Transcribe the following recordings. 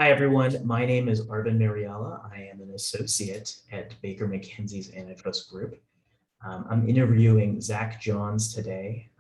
Hi, everyone. My name is Arvin Mariella. I am an associate at Baker McKenzie's Antitrust Group. I'm interviewing Zach Johns today,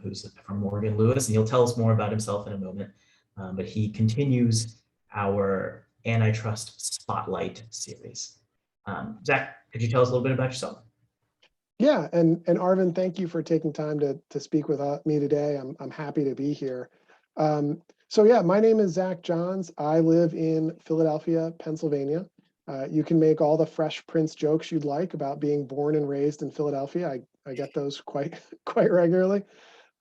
who's from Morgan Lewis, and he'll tell us more about himself in a moment. But he continues our Antitrust Spotlight series. Zach, could you tell us a little bit about yourself? Yeah, and Arvin, thank you for taking time to speak with me today. I'm happy to be here. So yeah, my name is Zach Johns. I live in Philadelphia, Pennsylvania. You can make all the Fresh Prince jokes you'd like about being born and raised in Philadelphia. I get those quite regularly.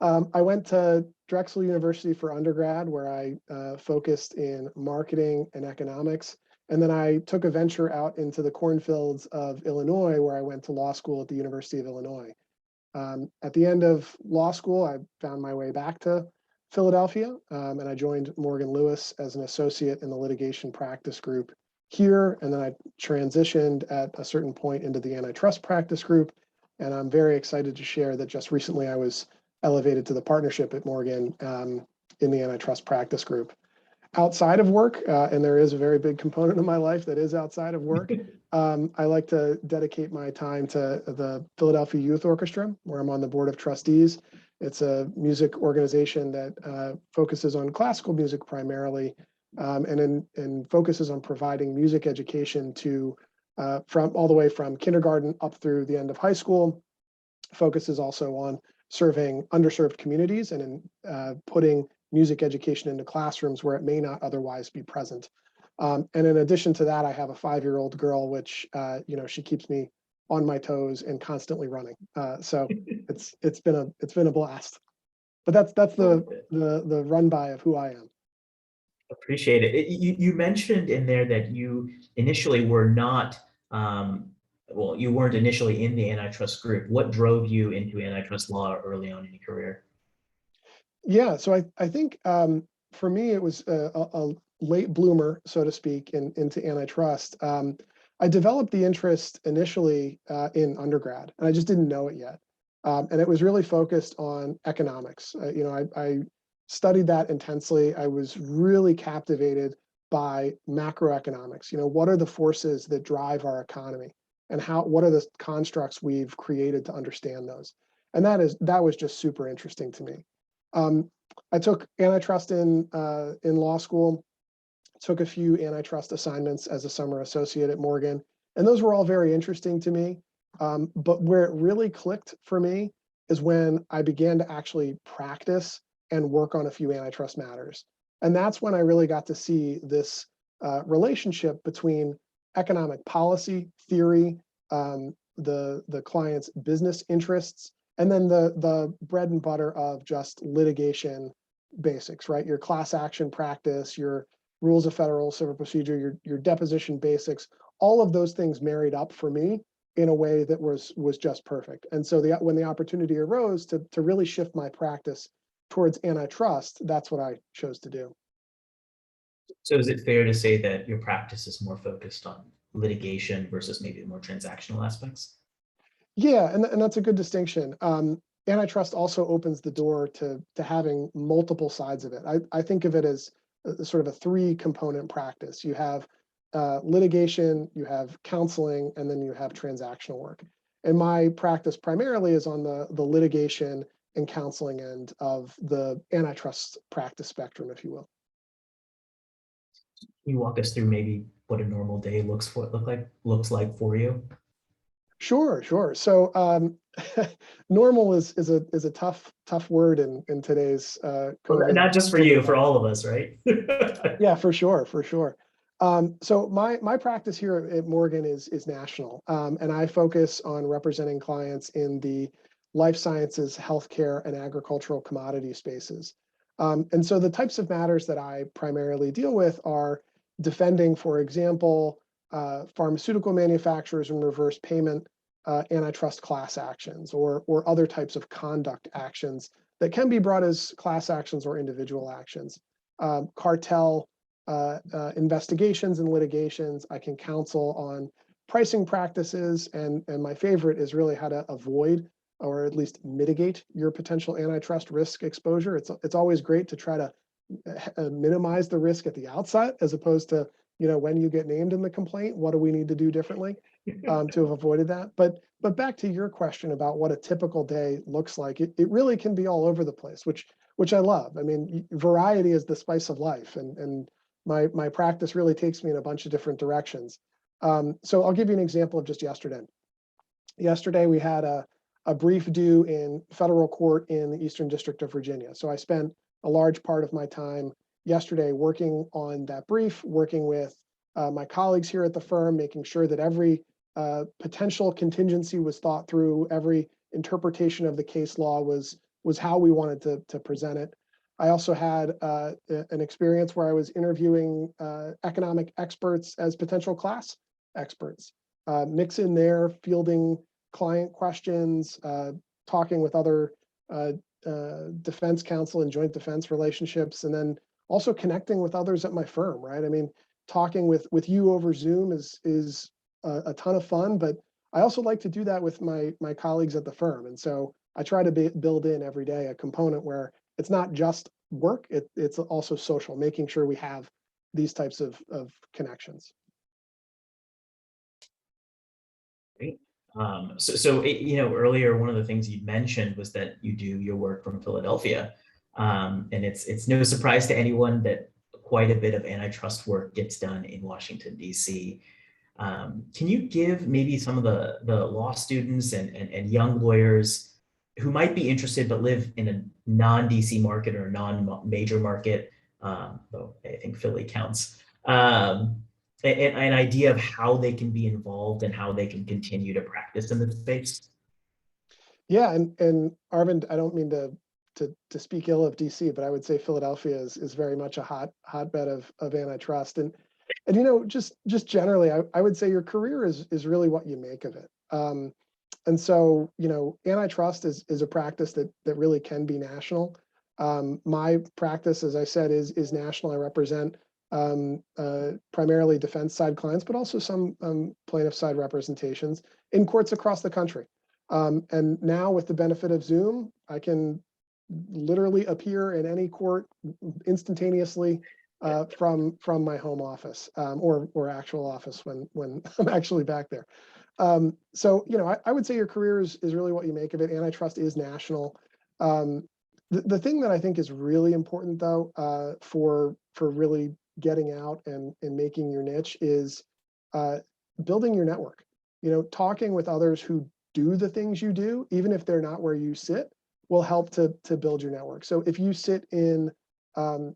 I went to Drexel University for undergrad, where I focused in marketing and economics. And then I took a venture out into the cornfields of Illinois, where I went to law school at the University of Illinois. At the end of law school, I found my way back to Philadelphia, and I joined Morgan Lewis as an associate in the litigation practice group here. And then I transitioned at a certain point into the antitrust practice group. And I'm very excited to share that just recently I was elevated to the partnership at Morgan in the antitrust practice group. Outside of work, and there is a very big component of my life that is outside of work, I like to dedicate my time to the Philadelphia Youth Orchestra, where I'm on the board of trustees. It's a music organization that focuses on classical music primarily, and focuses on providing music education to from all the way from kindergarten up through the end of high school. Focuses also on serving underserved communities and putting music education into classrooms where it may not otherwise be present. And in addition to that, I have a 5-year-old girl, which she keeps me on my toes and constantly running. So it's been a blast. But that's the run by of who I am. Appreciate it. You mentioned in there that you initially were not, well, you weren't initially in the antitrust group. What drove you into antitrust law early on in your career? Yeah, so I think for me, it was a late bloomer, so to speak, into antitrust. I developed the interest initially in undergrad, and I just didn't know it yet. And it was really focused on economics. I studied that intensely. I was really captivated by macroeconomics. What are the forces that drive our economy, and what are the constructs we've created to understand those? And that was just super interesting to me. I took antitrust in law school, took a few antitrust assignments as a summer associate at Morgan, and those were all very interesting to me. But where it really clicked for me is when I began to actually practice and work on a few antitrust matters. And that's when I really got to see this relationship between economic policy theory, the client's business interests, and then the bread and butter of just litigation basics, right? Your class action practice, your rules of federal civil procedure, your deposition basics, all of those things married up for me in a way that was just perfect. And so when the opportunity arose to really shift my practice towards antitrust, that's what I chose to do. So is it fair to say that your practice is more focused on litigation versus maybe the more transactional aspects? Yeah, and that's a good distinction. Antitrust also opens the door to having multiple sides of it. I think of it as sort of a 3-component practice. You have litigation, you have counseling, and then you have transactional work. And my practice primarily is on the litigation and counseling end of the antitrust practice spectrum, if you will. Can you walk us through maybe what a normal day looks like for you? Sure. So normal is a tough word in today's Well, COVID. not just for you, for all of us, right? Yeah, for sure. So my practice here at Morgan is national, and I focus on representing clients in the life sciences, healthcare, and agricultural commodity spaces. And so the types of matters that I primarily deal with are defending, for example, pharmaceutical manufacturers and reverse payment antitrust class actions, or other types of conduct actions that can be brought as class actions or individual actions. Cartel investigations and litigations. I can counsel on pricing practices, and my favorite is really how to avoid or at least mitigate your potential antitrust risk exposure. It's always great to try to minimize the risk at the outset, as opposed to, when you get named in the complaint, what do we need to do differently to have avoided that? But back to your question about what a typical day looks like, it really can be all over the place, which I love. I mean, variety is the spice of life, and my practice really takes me in a bunch of different directions. So I'll give you an example of just yesterday. Yesterday, we had a brief due in federal court in the Eastern District of Virginia. So I spent a large part of my time yesterday working on that brief, working with my colleagues here at the firm, making sure that every potential contingency was thought through, every interpretation of the case law was how we wanted to present it. I also had an experience where I was interviewing economic experts as potential class experts. Mix in there, fielding client questions, talking with other defense counsel and joint defense relationships, and then also connecting with others at my firm, right? I mean, talking with you over Zoom is a ton of fun, but I also like to do that with my colleagues at the firm. And so I try to build in every day a component where it's not just work, it's also social, making sure we have these types of connections. Great. So earlier, one of the things you mentioned was that you do your work from Philadelphia. And it's no surprise to anyone that quite a bit of antitrust work gets done in Washington, D.C. Can you give maybe some of the law students and young lawyers who might be interested but live in a non-DC market or non-major market, though I think Philly counts, an idea of how they can be involved and how they can continue to practice in the space? Yeah, and Arvind, I don't mean to speak ill of DC, but I would say Philadelphia is very much a hotbed of antitrust. And just generally, I would say your career is really what you make of it. And so, antitrust is a practice that really can be national. My practice, as I said, is national. I represent primarily defense side clients, but also some plaintiff side representations in courts across the country. And now with the benefit of Zoom, I can literally appear in any court instantaneously from my home office or actual office when I'm actually back there. So, I would say your career is really what you make of it. Antitrust is national. The thing that I think is really important, though, for really getting out and making your niche is building your network. Talking with others who do the things you do, even if they're not where you sit, will help to build your network. So if you sit in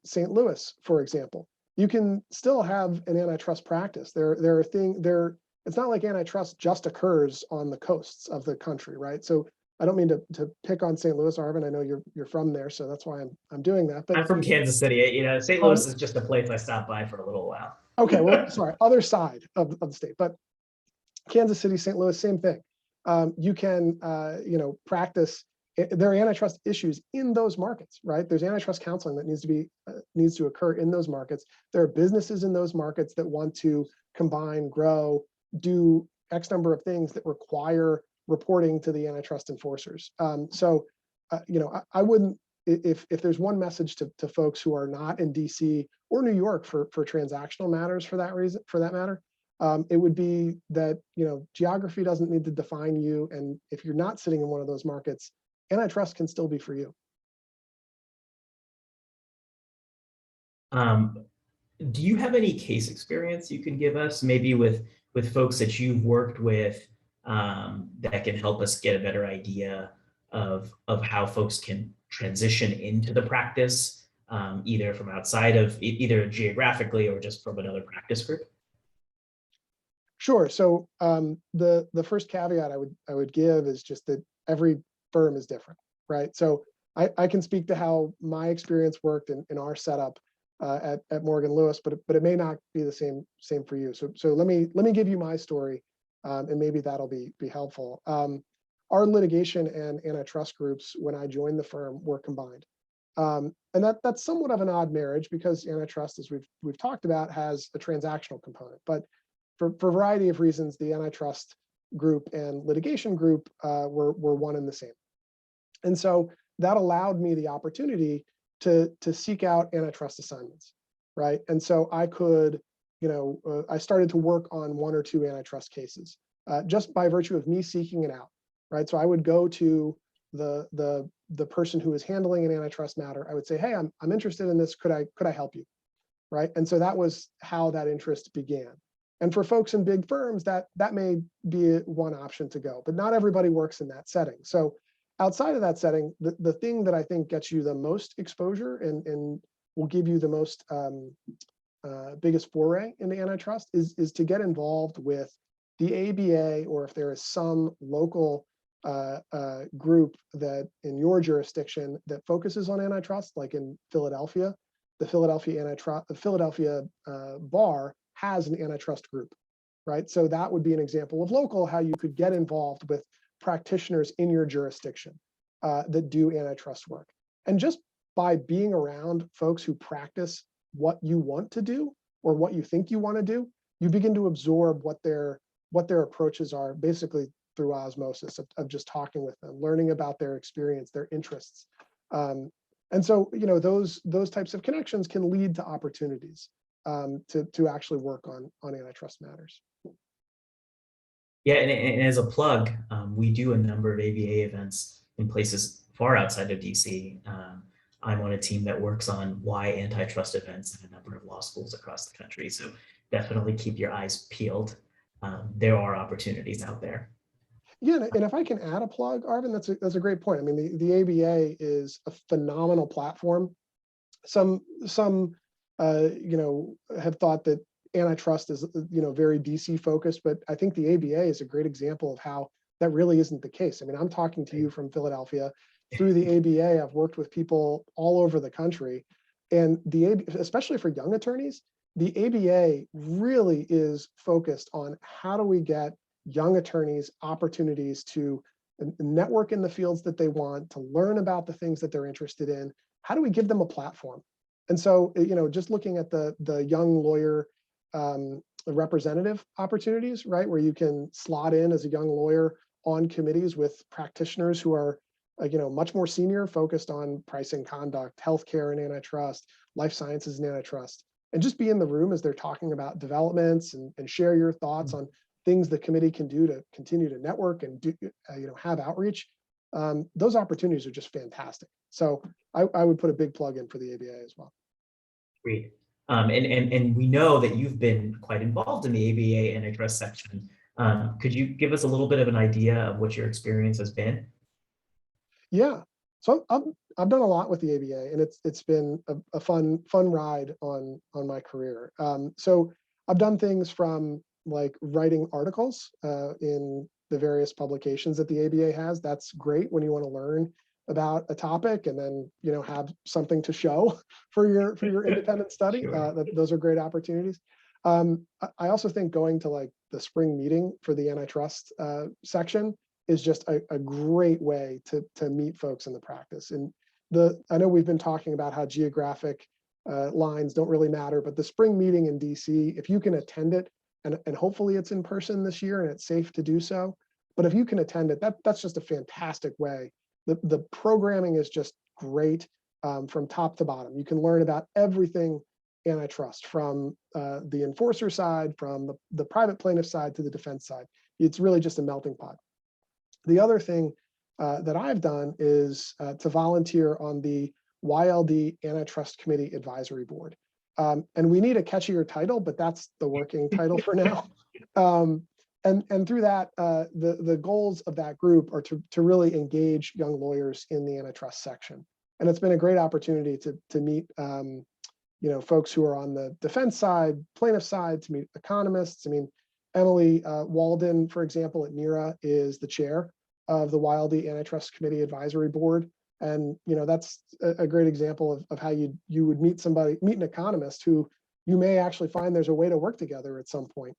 St. Louis, for example, you can still have an antitrust practice. It's not like antitrust just occurs on the coasts of the country, right? So I don't mean to pick on St. Louis, Arvin. I know you're from there, so that's why I'm doing that. But I'm from Kansas City. St. Louis is just a place I stopped by for a little while. Okay, well, sorry, other side of the state, but Kansas City, St. Louis, same thing. You can practice. There are antitrust issues in those markets, right? There's antitrust counseling that needs to occur in those markets. There are businesses in those markets that want to combine, grow, do X number of things that require reporting to the antitrust enforcers. I wouldn't, if there's one message to folks who are not in DC or New York for transactional matters for that matter, it would be that geography doesn't need to define you, and if you're not sitting in one of those markets, antitrust can still be for you. Do you have any case experience you can give us, maybe with folks that you've worked with, that can help us get a better idea of how folks can transition into the practice, either from outside of either geographically or just from another practice group? Sure. So the first caveat I would give is just that every firm is different, right? So I can speak to how my experience worked in our setup at Morgan Lewis, but it may not be the same for you. So let me give you my story, and maybe that'll be helpful. Our litigation and antitrust groups, when I joined the firm, were combined, and that's somewhat of an odd marriage because antitrust, as we've talked about, has a transactional component, but for a variety of reasons, the antitrust group and litigation group were one and the same. And so that allowed me the opportunity to seek out antitrust assignments, right? And so I could, I started to work on 1 or 2 antitrust cases just by virtue of me seeking it out, right? So I would go to the person who is handling an antitrust matter. I would say, hey, I'm interested in this. Could I help you, right? And so that was how that interest began. And for folks in big firms, that may be one option to go, but not everybody works in that setting. So outside of that setting, the thing that I think gets you the most exposure and will give you the most biggest foray into antitrust is to get involved with the ABA, or if there is some local group that in your jurisdiction that focuses on antitrust, like in Philadelphia, the Philadelphia bar has an antitrust group, right? So that would be an example of local, how you could get involved with practitioners in your jurisdiction that do antitrust work. And just by being around folks who practice what you want to do or what you think you want to do, you begin to absorb what their approaches are, basically through osmosis of just talking with them, learning about their experience, their interests. And so, those types of connections can lead to opportunities to actually work on antitrust matters. Yeah, and as a plug, we do a number of ABA events in places far outside of DC. I'm on a team that works on Y antitrust events in a number of law schools across the country. So definitely keep your eyes peeled. There are opportunities out there. Yeah, and if I can add a plug, Arvin, that's a great point. I mean, the ABA is a phenomenal platform. Some have thought that antitrust is very DC focused, but I think the ABA is a great example of how that really isn't the case. I mean, I'm talking to you from Philadelphia. Through the ABA, I've worked with people all over the country, and especially for young attorneys, the ABA really is focused on how do we get young attorneys opportunities to network in the fields that they want, to learn about the things that they're interested in. How do we give them a platform? And so, just looking at the young lawyer representative opportunities, right, where you can slot in as a young lawyer on committees with practitioners who are, much more senior, focused on pricing conduct, healthcare and antitrust, life sciences and antitrust, and just be in the room as they're talking about developments and share your thoughts on things the committee can do to continue to network and do, have outreach. Those opportunities are just fantastic. So I would put a big plug in for the ABA as well. Great. And we know that you've been quite involved in the ABA antitrust section. Could you give us a little bit of an idea of what your experience has been? Yeah, so I've done a lot with the ABA, and it's been a fun ride on my career. So I've done things from like writing articles in the various publications that the ABA has. That's great when you want to learn about a topic and then have something to show for your independent study. Sure. Those are great opportunities. I also think going to like the spring meeting for the antitrust section is just a great way to meet folks in the practice. And I know we've been talking about how geographic lines don't really matter, but the spring meeting in DC, if you can attend it, and hopefully it's in person this year and it's safe to do so, but if you can attend it, that's just a fantastic way. The programming is just great from top to bottom. You can learn about everything antitrust, from the enforcer side, from the private plaintiff side to the defense side. It's really just a melting pot. The other thing that I've done is to volunteer on the YLD Antitrust Committee Advisory Board. And we need a catchier title, but that's the working title for now. And through that, the goals of that group are to really engage young lawyers in the antitrust section. And it's been a great opportunity to meet folks who are on the defense side, plaintiff side, to meet economists. I mean, Emily Walden, for example, at NERA is the chair of the YLD Antitrust Committee Advisory Board. And that's a great example of how you would meet an economist who you may actually find there's a way to work together at some point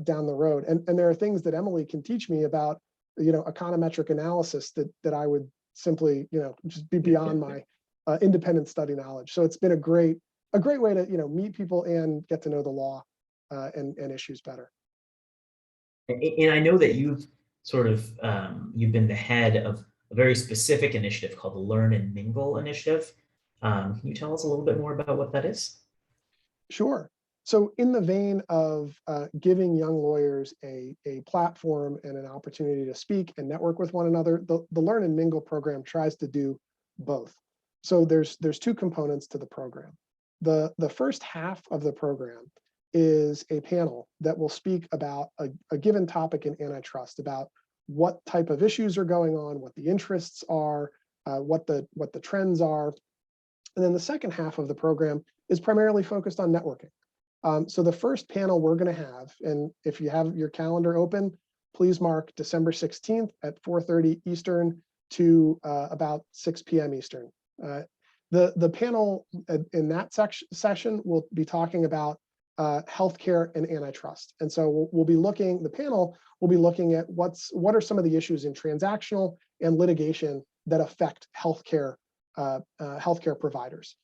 down the road. And there are things that Emily can teach me about econometric analysis that I would simply just be beyond my independent study knowledge. So it's been a great way to meet people and get to know the law and issues better. And I know that you've sort of you've been the head of a very specific initiative called the Learn and Mingle initiative. Can you tell us a little bit more about what that is? Sure. So in the vein of giving young lawyers a platform and an opportunity to speak and network with one another, the Learn and Mingle program tries to do both. So there's two components to the program. The first half of the program is a panel that will speak about a given topic in antitrust, about what type of issues are going on, what the interests are, what the trends are. And then the second half of the program is primarily focused on networking. So the first panel we're going to have, and if you have your calendar open, please mark December 16th at 4:30 Eastern to about 6 p.m. Eastern. The panel in that session will be talking about healthcare and antitrust. And so we'll be looking, the panel will be looking at what are some of the issues in transactional and litigation that affect healthcare providers.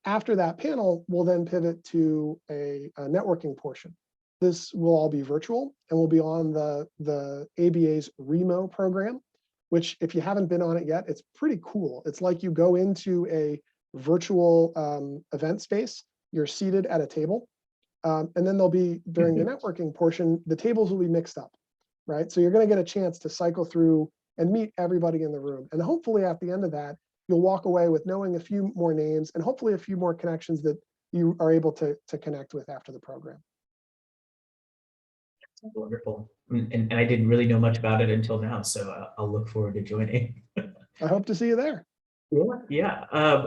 After that panel, we'll then pivot to a networking portion. This will all be virtual and will be on the ABA's REMO program, which if you haven't been on it yet, it's pretty cool. It's like you go into a virtual event space, you're seated at a table, and then there'll be, during the networking portion, the tables will be mixed up, right? So you're gonna get a chance to cycle through and meet everybody in the room. And hopefully at the end of that, you'll walk away with knowing a few more names and hopefully a few more connections that you are able to connect with after the program. Wonderful. And I didn't really know much about it until now, so I'll look forward to joining. I hope to see you there. Yeah.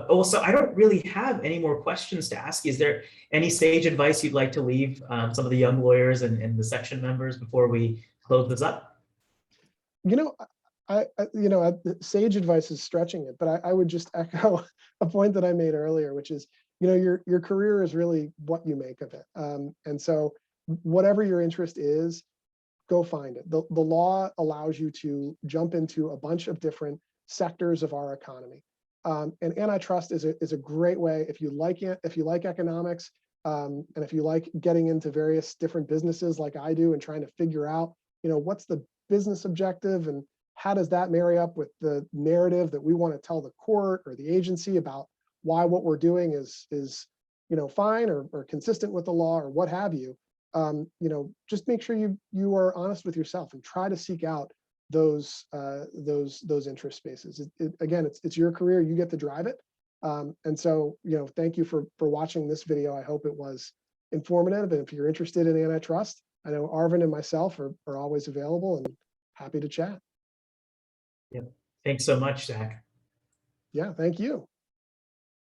Also, I don't really have any more questions to ask. Is there any sage advice you'd like to leave some of the young lawyers and the section members before we close this up? You know, sage advice is stretching it, but I would just echo a point that I made earlier, which is, your career is really what you make of it. And so whatever your interest is, go find it. The law allows you to jump into a bunch of different sectors of our economy. And antitrust is a great way, if you like it, if you like economics, and if you like getting into various different businesses like I do and trying to figure out, what's the business objective and how does that marry up with the narrative that we want to tell the court or the agency about why what we're doing is fine or consistent with the law or what have you. Just make sure you are honest with yourself and try to seek out those interest spaces. Again, it's your career, you get to drive it. And so, thank you for watching this video. I hope it was informative. And if you're interested in antitrust, I know Arvin and myself are always available and happy to chat. Yeah. Thanks so much, Zach. Yeah, thank you.